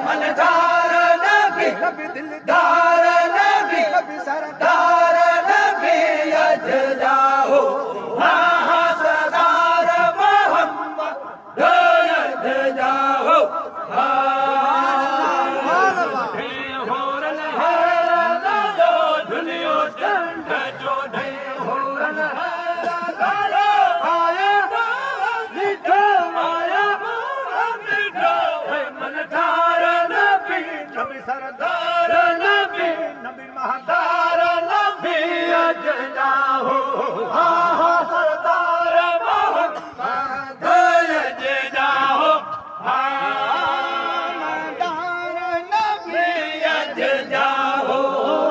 मनदार नबी दिलदार नबी सरदार नबी अज जाओ हाँ सरदार मोहम्मद अज जाओ सरदार नबी नबी महदार नबी अज जाओ हाँ सरदार मोहम्मद अज जाओ महदार नबी अज जाओ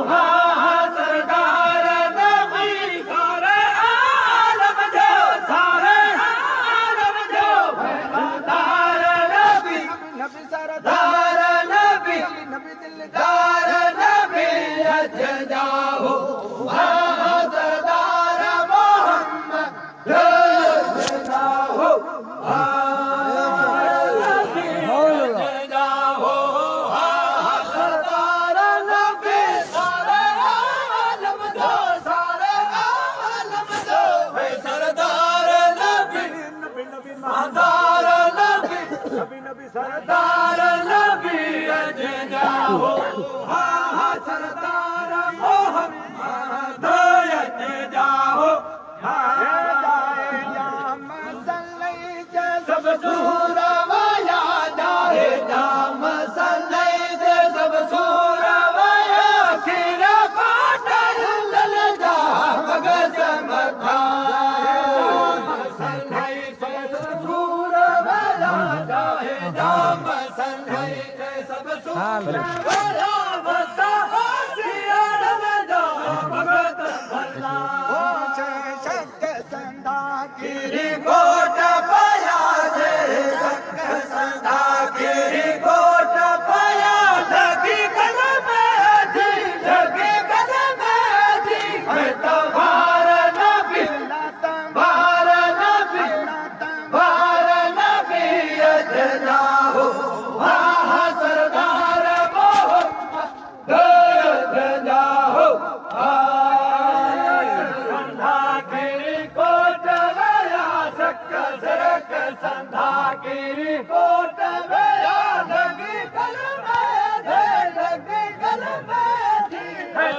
हाँ सरदार नबी सारे आलम जो महदार नबी नबी सरदार नबी दिलदार नबी अज जाओ हाँ सरदार मोहम्मद अज जाओ सरदार नबी सारे आलम दो सरदार नबी नबी नबी महदार नबी नबी नबी सरदार नबी अज जाओ हाँ सरदार मोहम्मद अज जाओ सब सूर वाया जाए जाम सल्ले सब सूर वाया खीर पाटर लल जा मगज मथा सल्ले सब सूर वाया जाए जाम सल्ले सब सूर वाया बसा सियार में जा मगज भला शक संधा गिरी कोट पाया से शक संधा गिरी कोट पाया लगी गल में थी लगी गल में थी तबार नबी अज जाओ हाँ सरदार मोहम्मद अज जाओ संधा गिरी कोट गया सक सरक संधा गिरी कोट गया लगी गल में थी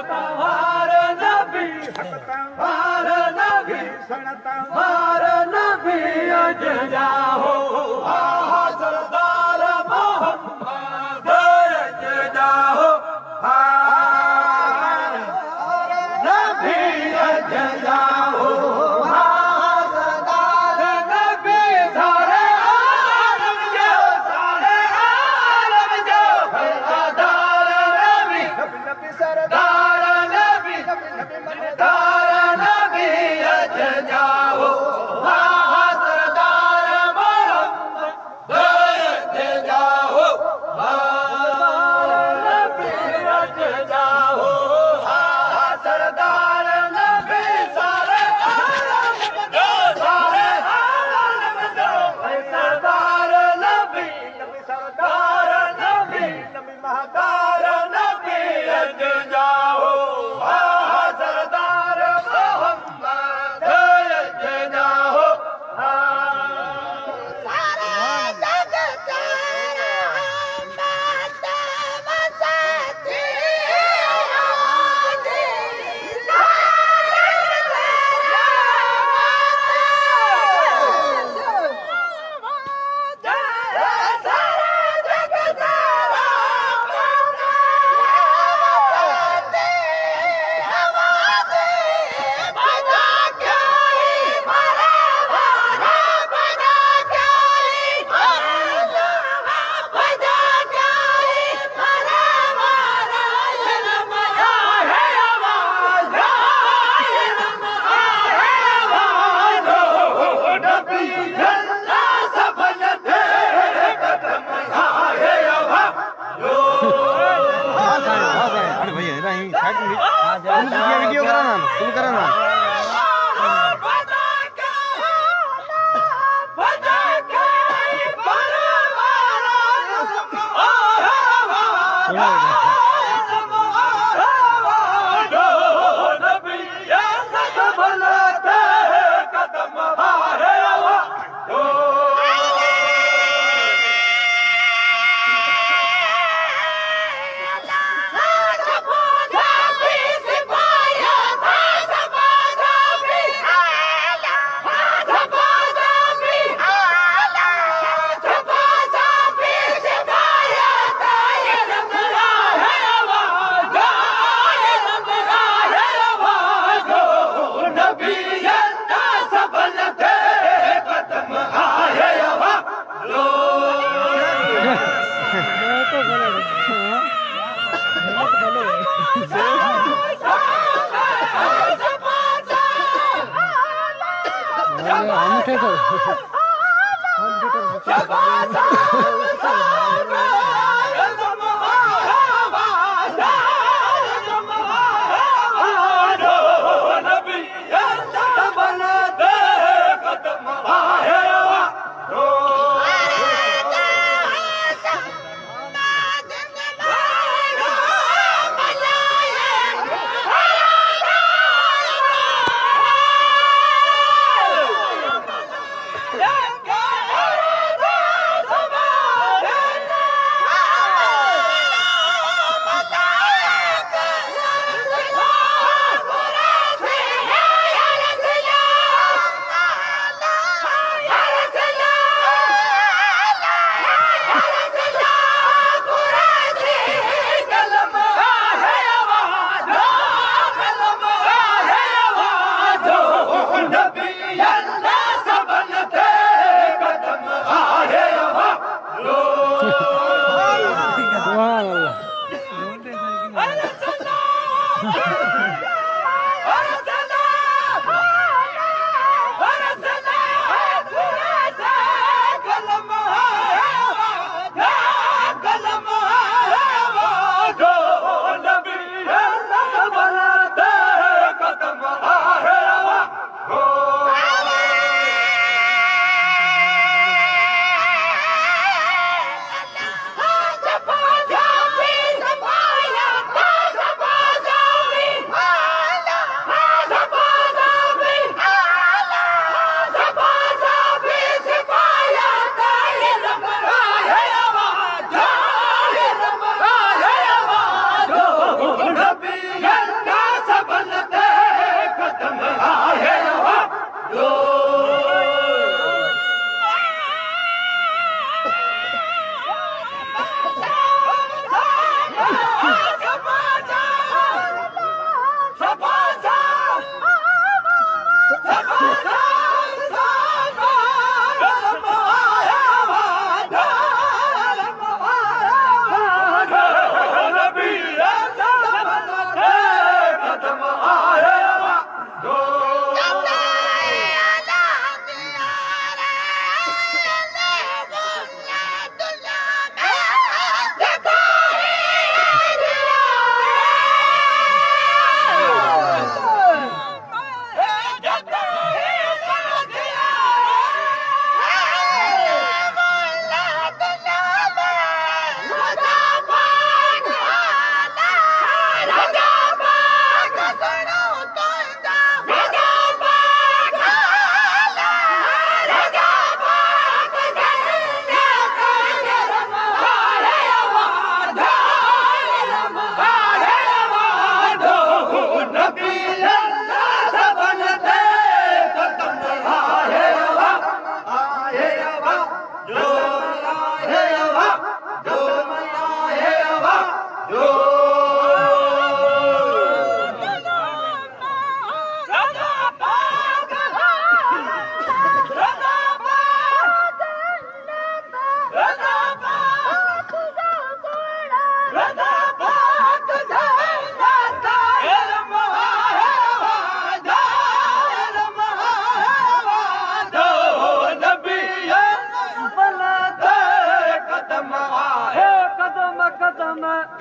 तवार नबी तवार नबी अज जाओ हाँ सरदार मोहम्मद अज जाओ नबी अज जाओ हाँ सरदार नबी सारे आलम जो सरदार नबी नबी सरदार नबी महदार नबी अज जाओ हाँ सरदार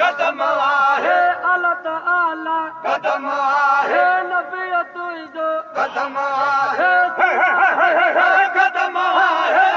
कदम आहे अल्लाह ताला कदम आहे नबी तुझो कदम आहे कदम आहे